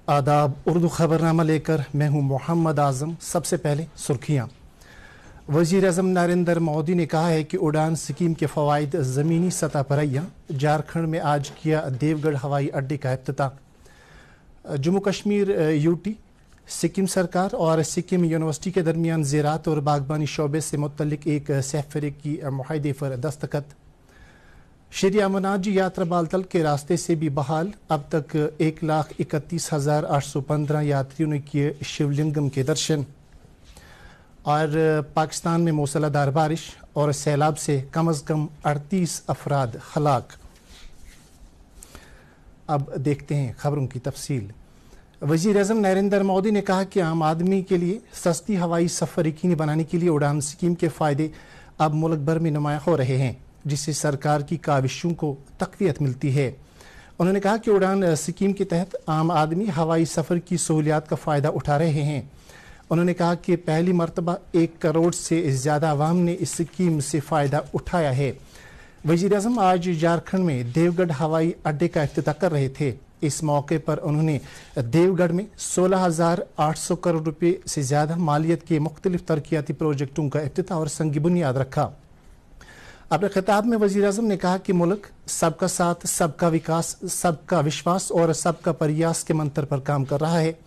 आदाब। उर्दू खबरनामा लेकर मैं हूं मोहम्मद आजम। सबसे पहले सुर्खियां। वज़ीर-ए-आज़म नरेंद्र मोदी ने कहा है कि उड़ान स्कीम के फ़वाइद ज़मीनी सतह पर अय्या। झारखंड में आज किया देवगढ़ हवाई अड्डे का इफ्तिताह। जम्मू कश्मीर यूटी, सिक्किम सरकार और सिक्किम यूनिवर्सिटी के दरमियान ज़राअत और बागबानी शोबे से मुतल्लिक एक सह की मुआहदे पर दस्तखत। श्री अमरनाथ जी यात्रा बालतल के रास्ते से भी बहाल। अब तक 1,31,815 यात्रियों ने किए शिवलिंगम के दर्शन। और पाकिस्तान में मूसलाधार बारिश और सैलाब से कम अज़ कम 38 अफराद हलाक। अब देखते हैं खबरों की तफसील। वज़ीर-ए-आज़म नरेंद्र मोदी ने कहा कि आम आदमी के लिए सस्ती हवाई सफ़र यकीनी बनाने के लिए उड़ान स्कीम के फ़ायदे अब मुल्क भर में नुमायां हो रहे हैं, जिससे सरकार की काविशों को तक़वियत मिलती है। उन्होंने कहा कि उड़ान स्कीम के तहत आम आदमी हवाई सफ़र की सहूलियात का फ़ायदा उठा रहे हैं। उन्होंने कहा कि पहली मरतबा 1 करोड़ से ज़्यादा अवाम ने इस स्कीम से फ़ायदा उठाया है। वज़ीर-ए-आज़म आज झारखंड में देवगढ़ हवाई अड्डे का इफ्तिताह कर रहे थे। इस मौके पर उन्होंने देवगढ़ में 16,800 करोड़ रुपये से ज़्यादा मालियत के मुख्तलिफ तरक्याती प्रोजेक्टों का इफ्तिताह और संगी बुनियाद रखा। अपने खिताब में वज़ीर-ए-आज़म ने कहा कि मुल्क सबका साथ, सबका विकास, सबका विश्वास और सबका प्रयास के मंत्र पर काम कर रहा है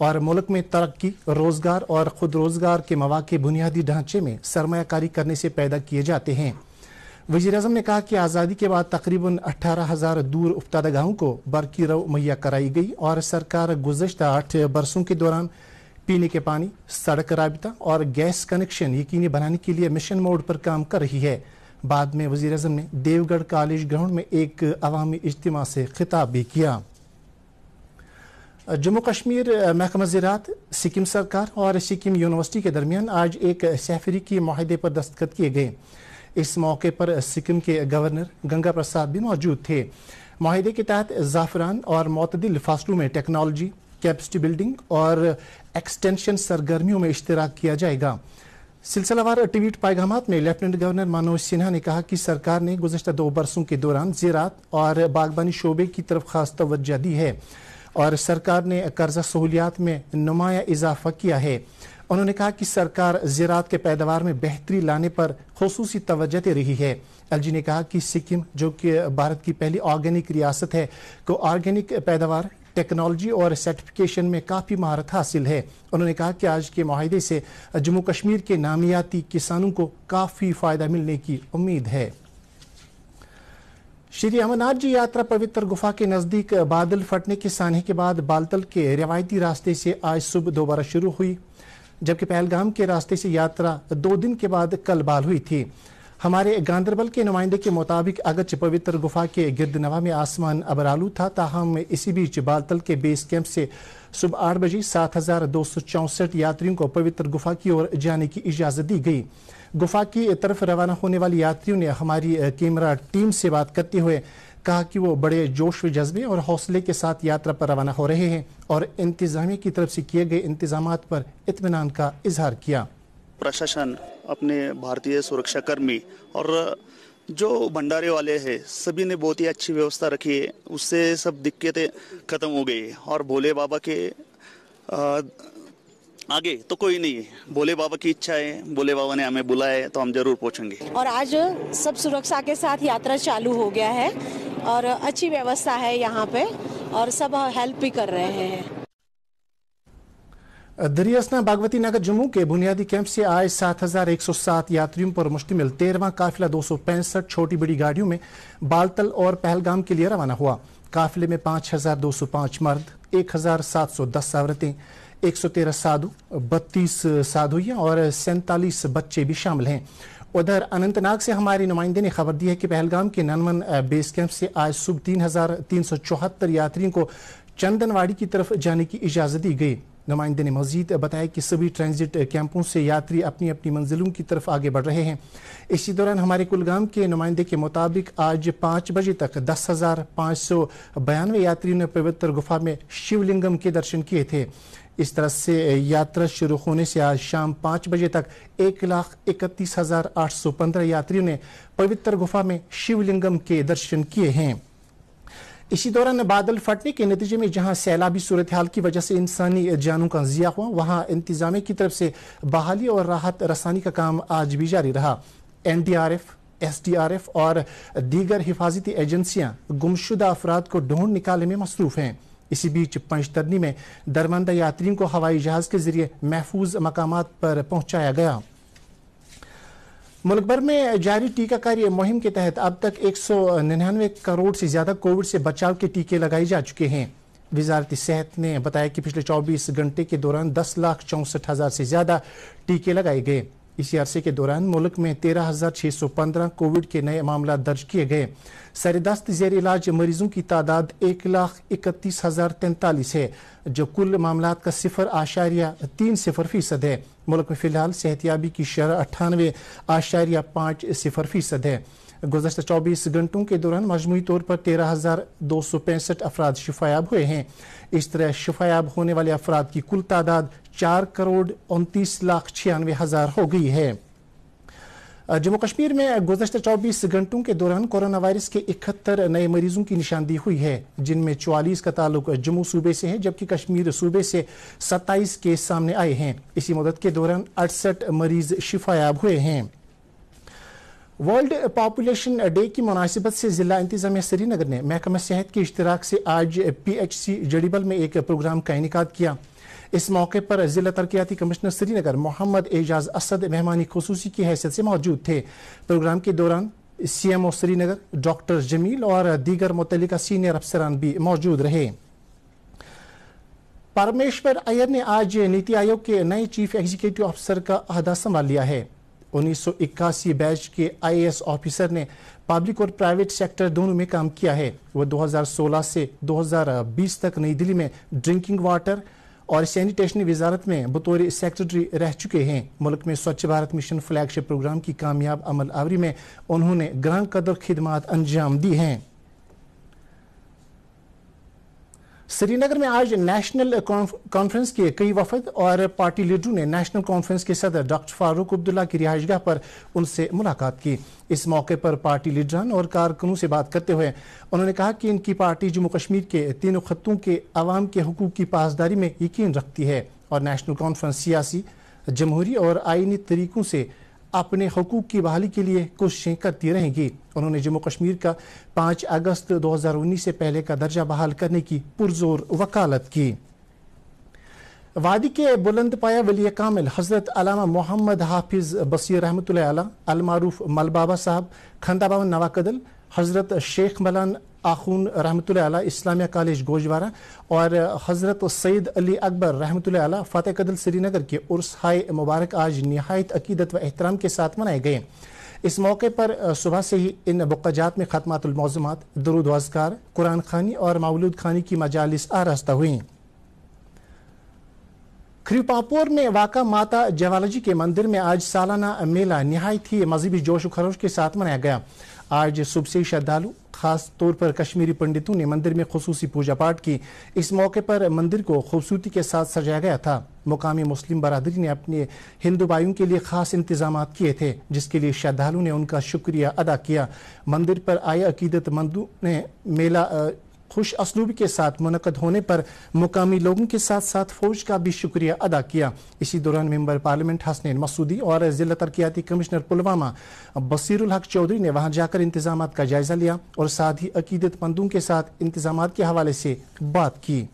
और मुल्क में तरक्की, रोज़गार और खुद रोज़गार के मौके बुनियादी ढांचे में सरमायाकारी करने से पैदा किए जाते हैं। वज़ीर-ए-आज़म ने कहा कि आज़ादी के बाद तकरीबन 18,000 दूर उफ्तादा गाँवों को बरकी रव मुहैया कराई गई और सरकार गुज़श्ता 8 बरसों के दौरान पीने के पानी, सड़क राबिता और गैस कनेक्शन यकीनी बनाने के लिए मिशन मोड पर काम कर रही है। बाद में वज़ीर-ए-आज़म ने देवगढ़ कॉलेज ग्राउंड में एक अवामी इज्तिमा से खिताब भी किया। जम्मू कश्मीर महकमा ज़राअत, सिक्किम सरकार और सिक्किम यूनिवर्सिटी के दरमियान आज एक सहफरी की मुआहदे पर दस्तखत किए गए। इस मौके पर सिक्किम के गवर्नर गंगा प्रसाद भी मौजूद थे। मुआहदे के तहत ज़ाफ़रान और मोतदिल फासलों में टेक्नोलॉजी, कैपेसिटी बिल्डिंग और एक्सटेंशन सरगर्मियों में इश्तिराक किया जाएगा। सिलसिलावार ट्वीट पैगामात में लेफ्टिनेंट गवर्नर मनोज सिन्हा ने कहा कि सरकार ने गुज़श्ता 2 बरसों के दौरान ज़राअत और बागबानी शोबे की तरफ खास तवज्जो दी है और सरकार ने कर्जा सहूलियात में नुमाया इजाफा किया है। उन्होंने कहा कि सरकार ज़राअत के पैदावार में बेहतरी लाने पर खुसूसी तवज्जो दे रही है। एलजी ने कहा कि सिक्किम, जो कि भारत की पहली ऑर्गेनिक रियासत है, को ऑर्गेनिक पैदावार, टेक्नोलॉजी और सर्टिफिकेशन में काफ़ी महारत हासिल है। उन्होंने कहा कि आज के मुआहदे से जम्मू कश्मीर के नामियाती किसानों को काफ़ी फ़ायदा मिलने की उम्मीद है। श्री अमरनाथ जी यात्रा पवित्र गुफा के नज़दीक बादल फटने के सानहे के बाद बालतल के रिवायती रास्ते से आज सुबह दोबारा शुरू हुई, जबकि पहलगाम के रास्ते से यात्रा 2 दिन के बाद कल बहाल हुई थी। हमारे गांदरबल के नुमाइंदे के मुताबिक अगरचे पवित्र गुफा के गिरदनवा में आसमान अबरालू था, ताहम इसी बीच बालतल के बेस कैंप से सुबह 8 बजे 7,264 यात्रियों को पवित्र गुफा की ओर जाने की इजाज़त दी गई। गुफा की तरफ रवाना होने वाले यात्रियों ने हमारी कैमरा टीम से बात करते हुए कहा कि वो बड़े जोश व जज्बे और हौसले के साथ यात्रा पर रवाना हो रहे हैं और इंतजामिया की तरफ से किए गए इंतजामात पर इत्मीनान का इजहार किया। प्रशासन, अपने भारतीय सुरक्षा कर्मी और जो भंडारे वाले हैं, सभी ने बहुत ही अच्छी व्यवस्था रखी है। उससे सब दिक्कतें खत्म हो गई और भोले बाबा के आगे तो कोई नहीं है। भोले बाबा की इच्छा है, भोले बाबा ने हमें बुलाया है तो हम जरूर पहुंचेंगे। और आज सब सुरक्षा के साथ यात्रा चालू हो गया है और अच्छी व्यवस्था है यहाँ पे और सब हेल्प भी कर रहे हैं। दरियासना बागवती नगर जम्मू के बुनियादी कैंप से आए 7,107 यात्रियों पर मुश्तमिल 13वां काफिला 265 छोटी बड़ी गाड़ियों में बालतल और पहलगाम के लिए रवाना हुआ। काफिले में 5,205 मर्द, 1,710 औरतें, 113 साधु, 32 साधुइयाँ और 47 बच्चे भी शामिल हैं। उधर अनंतनाग से हमारे नुमाइंदे ने खबर दी है कि पहलगाम के ननमन बेस कैंप से आज सुबह 3,374 यात्रियों को चंदनवाड़ी की तरफ जाने की इजाज़त दी गई। नुमाइंदे ने मजीद बताया कि सभी ट्रांजिट कैंपों से यात्री अपनी अपनी मंजिलों की तरफ आगे बढ़ रहे हैं। इसी दौरान हमारे कुलगाम के नुमाइंदे के मुताबिक आज 5 बजे तक 10,592 यात्रियों ने पवित्र गुफा में शिवलिंगम के दर्शन किए थे। इस तरह से यात्रा शुरू होने से आज शाम 5 बजे तक 1,31,815 यात्रियों ने पवित्र गुफा में शिवलिंगम के दर्शन किए हैं। इसी दौरान बादल फटने के नतीजे में जहां सैलाबी सूरत हाल की वजह से इंसानी जानों का ज़िया हुआ, वहां इंतजामिया की तरफ से बहाली और राहत रसानी का काम आज भी जारी रहा। NDRF, SDRF और दीगर हिफाजती एजेंसियां गुमशुदा अफराद को ढूंढ निकालने में मसरूफ हैं। इसी बीच पंचतरनी में दरमंदा यात्रियों को हवाई जहाज के जरिए महफूज मकामात पर पहुंचाया गया। मुल्क भर में जारी टीकाकारी मुहिम के तहत अब तक 199 करोड़ से ज्यादा कोविड से बचाव के टीके लगाए जा चुके हैं। वजारत सेहत ने बताया कि पिछले 24 घंटे के दौरान 10,64,000 से ज्यादा टीके लगाए गए। इसी अरसे के दौरान मुल्क में 13,615 कोविड के नए मामला दर्ज किए गए। सरदस्त जेर इलाज मरीजों की तादाद 1,31,043 है, जो कुल मामलात का 0.30% है। मुल्क में फिलहाल सेहतियाबी की शरह 98.50% है। गुज़श्ता 24 घंटों के दौरान मजमूई तौर पर 13,265 अफराद शिफायाब हुए हैं। इस तरह शिफायाब होने वाले अफराद की कुल तादाद 4,29,96,000 हो गई है। जम्मू कश्मीर में गुज़श्ता 24 घंटों के दौरान कोरोना वायरस के 71 नए मरीजों की निशानदही हुई है, जिनमें 44 का ताल्लुक जम्मू सूबे से है, जबकि कश्मीर सूबे से 27 केस सामने आए हैं। इसी मुद्दत के दौरान 68 मरीज शिफायाब हुए हैं। वर्ल्ड पॉपुलेशन डे की मुनासिबत से जिला इंतजामिया श्रीनगर ने महकमा सेहत के इश्तिराक से आज PHC जड़ीबल में एक प्रोग्राम का इनेकाद किया। इस मौके पर जिला तरक्याती कमिश्नर श्रीनगर मोहम्मद एजाज असद मेहमानी खुसूसी की हैसियत से मौजूद थे। प्रोग्राम के दौरान CMO श्रीनगर डॉक्टर जमील और दीगर मुतल्लिका सीनियर अफसरान भी मौजूद रहे। परमेश्वर अय्यर ने आज नीति आयोग के नए चीफ एग्जीक्यूटिव अफसर का अहदा संभाल लिया है। 1981 बैच के IAS ऑफिसर ने पब्लिक और प्राइवेट सेक्टर दोनों में काम किया है। वह 2016 से 2020 तक नई दिल्ली में ड्रिंकिंग वाटर और सैनिटेशन वजारत में बतौर सेक्रेटरी रह चुके हैं। मुल्क में स्वच्छ भारत मिशन फ्लैगशिप प्रोग्राम की कामयाब अमल आवरी में उन्होंने ग्रां कदर खिदमात अंजाम दी हैं। श्रीनगर में आज नेशनल कॉन्फ्रेंस के कई वफद और पार्टी लीडरों ने नेशनल कॉन्फ्रेंस के सदर डॉक्टर फारूक अब्दुल्ला की रिहाइशगाह पर उनसे मुलाकात की। इस मौके पर पार्टी लीडरान और कारकुनों से बात करते हुए उन्होंने कहा कि इनकी पार्टी जम्मू कश्मीर के तीनों खत्तों के अवाम के हुकूक की पासदारी में यकीन रखती है और नेशनल कॉन्फ्रेंस सियासी, जमहूरी और आईनी तरीकों से अपने हुकूक की बहाली के लिए कोशिशें करती रहेंगी। उन्होंने जम्मू कश्मीर का 5 अगस्त 2019 से पहले का दर्जा बहाल करने की पुरजोर वकालत की। वादी के बुलंद पाया वली कामिल हजरत अल्लामा मोहम्मद हाफिज बसीर रहमतुल्लाह अलैह अल मारूफ मलबाबा साहब खंदाबावन नवाकदल, हजरत शेख मलान आखून रहमतुल्लाह अलैह इस्लामिया कॉलेज गोजवारा और हजरत सैयद अली अकबर रहमतुल्लाह अलैह फतेह कदल श्रीनगर के उर्स हाय मुबारक आज निहायत अकीदत व एहतराम के साथ मनाए गए। इस मौके पर सुबह से ही इन बुक़्क़ाजात में खत्मातुल मौज़ूमात, दुरूद व अज़कार, कुरान खानी और मौलूद खानी की मजालिस आरास्ता हुई। खरीपापुर में वाक़ा माता जवालजी के मंदिर में आज सालाना मेला निहायत ही मज़हबी जोश व खरोश के साथ मनाया गया। आज सुबह से श्रद्धालु खास तौर पर कश्मीरी पंडितों ने मंदिर में खुसूसी पूजा पाठ की। इस मौके पर मंदिर को खूबसूरती के साथ सजाया गया था। मुकामी मुस्लिम बरादरी ने अपने हिंदू भाइयों के लिए खास इंतजाम किए थे, जिसके लिए श्रद्धालुओं ने उनका शुक्रिया अदा किया। मंदिर पर आए अकीदतमंदों ने मेला खुश असलूबी के साथ मुनक़द होने पर मुकामी लोगों के साथ साथ फौज का भी शुक्रिया अदा किया। इसी दौरान मेंबर पार्लियामेंट हसनैन मसूदी और जिला तरक्याती कमिश्नर पुलवामा बसीरुल हक चौधरी ने वहां जाकर इंतजामात का जायजा लिया और साथ ही अकीदतमंदों के साथ इंतजामात के हवाले से बात की।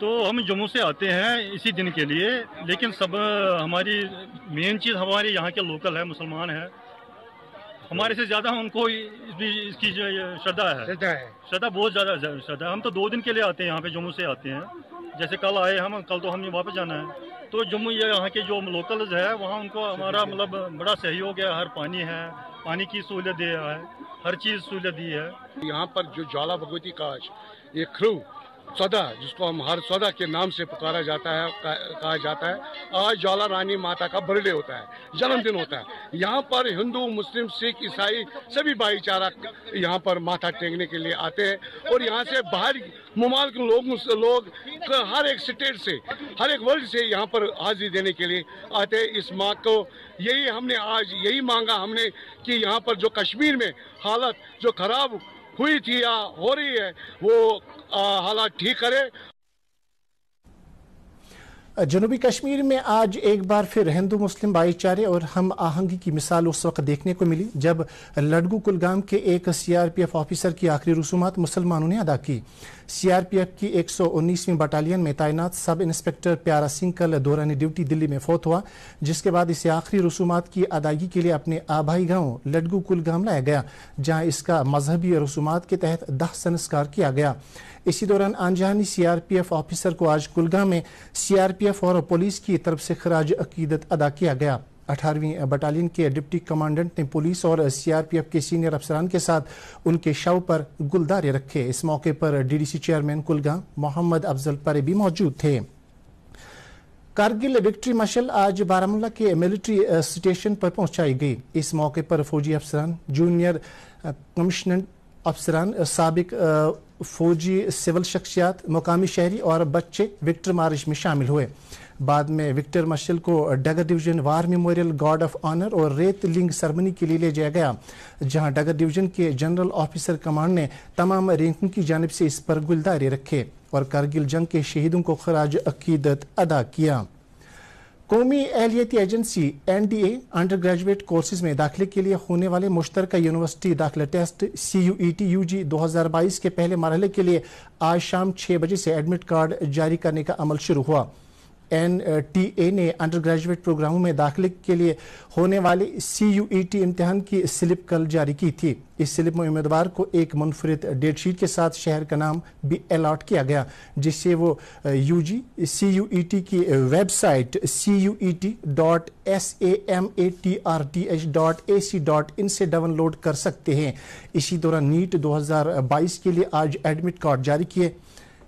तो हम जम्मू से आते हैं इसी दिन के लिए, लेकिन सब हमारी मेन चीज़ हमारे यहाँ के लोकल है, मुसलमान है, हमारे से ज्यादा उनको इसकी श्रद्धा है, श्रद्धा बहुत ज्यादा श्रद्धा है। हम तो 2 दिन के लिए आते हैं यहाँ पे, जम्मू से आते हैं। जैसे कल आए हम, कल तो हमें वापस जाना है। तो जम्मू ये यहाँ के जो लोकल्स है वहाँ उनको हमारा मतलब बड़ा सहयोग है। हर पानी है, पानी की सहूलियत दिया है, हर चीज़ सहूलियत दी है। यहाँ पर जो ज्वाला भगवती का ये ख्रू सौदा, जिसको हम हर सौदा के नाम से पुकारा जाता है, कहा जाता है, आज ज्वाला रानी माता का बर्थडे होता है, जन्मदिन होता है। यहाँ पर हिंदू, मुस्लिम, सिख, ईसाई सभी भाईचारा यहाँ पर माथा टेकने के लिए आते हैं और यहाँ से बाहर मुमालिक लोग हर एक स्टेट से, हर एक वर्ल्ड से यहाँ पर हाजिरी देने के लिए आते हैं। इस माँ को यही हमने आज यही मांगा हमने कि यहाँ पर जो कश्मीर में हालत जो खराब हुई थी या हो रही है वो हालात ठीक करे। जनूबी कश्मीर में आज एक बार फिर हिंदू मुस्लिम भाईचारे और हम आहंगी की मिसाल उस वक्त देखने को मिली जब लड़गू कुलगाम के एक सीआरपीएफ ऑफिसर की आखिरी रसूमात मुसलमानों ने अदा की। सीआरपीएफ की 119वीं बटालियन में तैनात सब इंस्पेक्टर प्यारा सिंह कल दौरान ड्यूटी दिल्ली में फौत हुआ, जिसके बाद इसे आखिरी रसूमात की अदायगी के लिए अपने आबाई गांव लड़गू कुलगाम लाया गया, जहां इसका मजहबी रसूमात के तहत दाह संस्कार किया गया। इसी दौरान अनजानी सीआरपीएफ ऑफिसर को आज कुलगाम में सीआरपीएफ और पुलिस की तरफ से खराज अकीदत अदा किया गया। 18वीं बटालियन के डिप्टी कमांडेंट ने पुलिस और सीआरपीएफ के सीनियर अफसरान के साथ उनके शव पर गुलदारे रखे। इस मौके पर डीडीसी चेयरमैन कुलगाम मोहम्मद अफजल परे भी मौजूद थे। कारगिल विक्ट्री मशल आज बारामूला के मिलिट्री स्टेशन पर पहुंचाई गई। इस मौके पर फौजी अफसरान, जूनियर कमिश्नर अफसरान, साबिक फौजी, सिविल शख्सियात, मुकामी शहरी और बच्चे विक्टर मार्च में शामिल हुए। बाद में विक्टर मशल को dagger division war memorial guard of honour और रेत लिंग सेरेमनी के लिए ले जाया गया, जहां डगर डिवीजन के जनरल ऑफिसर कमांड ने तमाम रैंकों की जानिब से इस पर गुलदारे रखे और कारगिल जंग के शहीदों को खराज अकीदत अदा किया। कौमी अहलियती agency NDA undergraduate courses में दाखिले के लिए होने वाले मुश्तरका यूनिवर्सिटी दाखिला टेस्ट CUET UG 2022 के पहले मरहले के लिए आज शाम 6 बजे से एडमिट कार्ड जारी करने का अमल शुरू हुआ। NTA ने अंडर ग्रेजुएट प्रोग्रामों में दाखिले के लिए होने वाले CUET इम्तिहान की स्लिप कल जारी की थी। इस स्लिप में उम्मीदवार को एक मुनफरिद डेटशीट के साथ शहर का नाम भी अलॉट किया गया, जिससे वो UG CUET की वेबसाइट cuet.samatrdh.ac.in से डाउनलोड कर सकते हैं। इसी दौरान नीट 2022 के लिए आज एडमिट कार्ड जारी किए।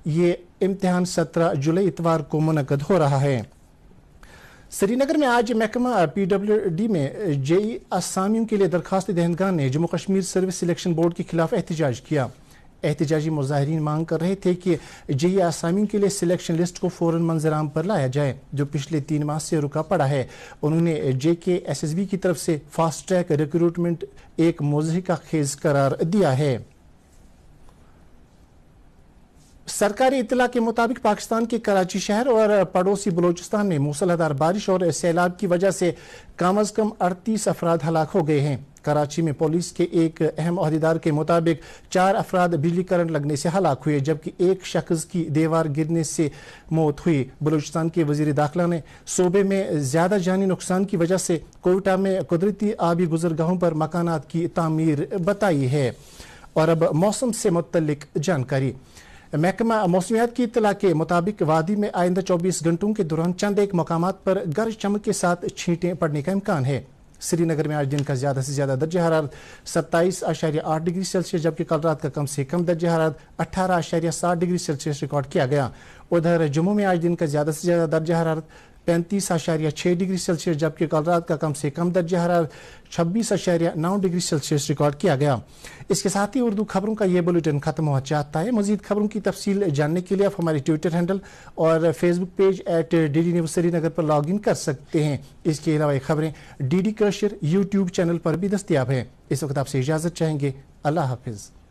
ये इम्तिहान 17 जुलाई इतवार को मुनक्कद हो रहा है। श्रीनगर में आज महकमा PWD में JEE असामियों के लिए दरखास्त दहंदगान ने Jammu Kashmir service selection board के खिलाफ एहतजाज किया। एहतजाजी मुजाहिरीन मांग कर रहे थे कि JEE असामियों के लिए सिलेक्शन लिस्ट को फौरन मंजराम पर लाया जाए, जो पिछले 3 माह से रुका पड़ा है। उन्होंने JK SSB की तरफ से फास्ट ट्रैक रिक्रूटमेंट एक मुज़हिका खेज करार दिया है। सरकारी इत्तला के मुताबिक पाकिस्तान के कराची शहर और पड़ोसी बलोचिस्तान में मूसलाधार बारिश और सैलाब की वजह से कम अज कम 38 अफराद हलाक हो गए हैं। कराची में पुलिस के एक अहम अहदेदार के मुताबिक 4 अफराद बिजली करंट लगने से हलाक हुए, जबकि एक शख्स की दीवार गिरने से मौत हुई। बलूचिस्तान के वजीर दाखिला ने सूबे में ज्यादा जानी नुकसान की वजह से कोयटा में कुदरती आबी गुजरगाहों पर मकानात की तामीर बताई है। और अब मौसम से मुतल्लिक जानकारी। महकमा मौसमियात की इत्तला के मुताबिक वादी में आइंदा 24 घंटों के दौरान चंद एक मकामात पर गरज चमक के साथ छींटें पड़ने का इम्कान है। श्रीनगर में आज दिन का ज्यादा से ज्यादा दर्जा हरारत 27.8 डिग्री सेल्सियस, जबकि कल रात का कम से कम दर्जा हरारत 18.7 डिग्री सेल्सियस रिकॉर्ड किया गया। उधर जम्मू में आज दिन का ज्यादा से ज्यादा दर्जा हरारत 35.6 डिग्री सेल्सियस, जबकि कल रात का कम से कम दर्जा हरारत 26.9 डिग्री सेल्सियस रिकॉर्ड किया गया। इसके साथ ही उर्दू खबरों का ये बुलेटिन खत्म हुआ चाहता है। मजीद खबरों की तफसील जानने के लिए आप हमारे ट्विटर हैंडल और Facebook page @DD news Srinagar पर लॉग इन कर सकते हैं। इसके अलावा ये खबरें DD क्रशर यूट्यूब चैनल पर भी दस्तियाब हैं। इस वक्त आपसे इजाज़त चाहेंगे। अल्लाह हाफिज़।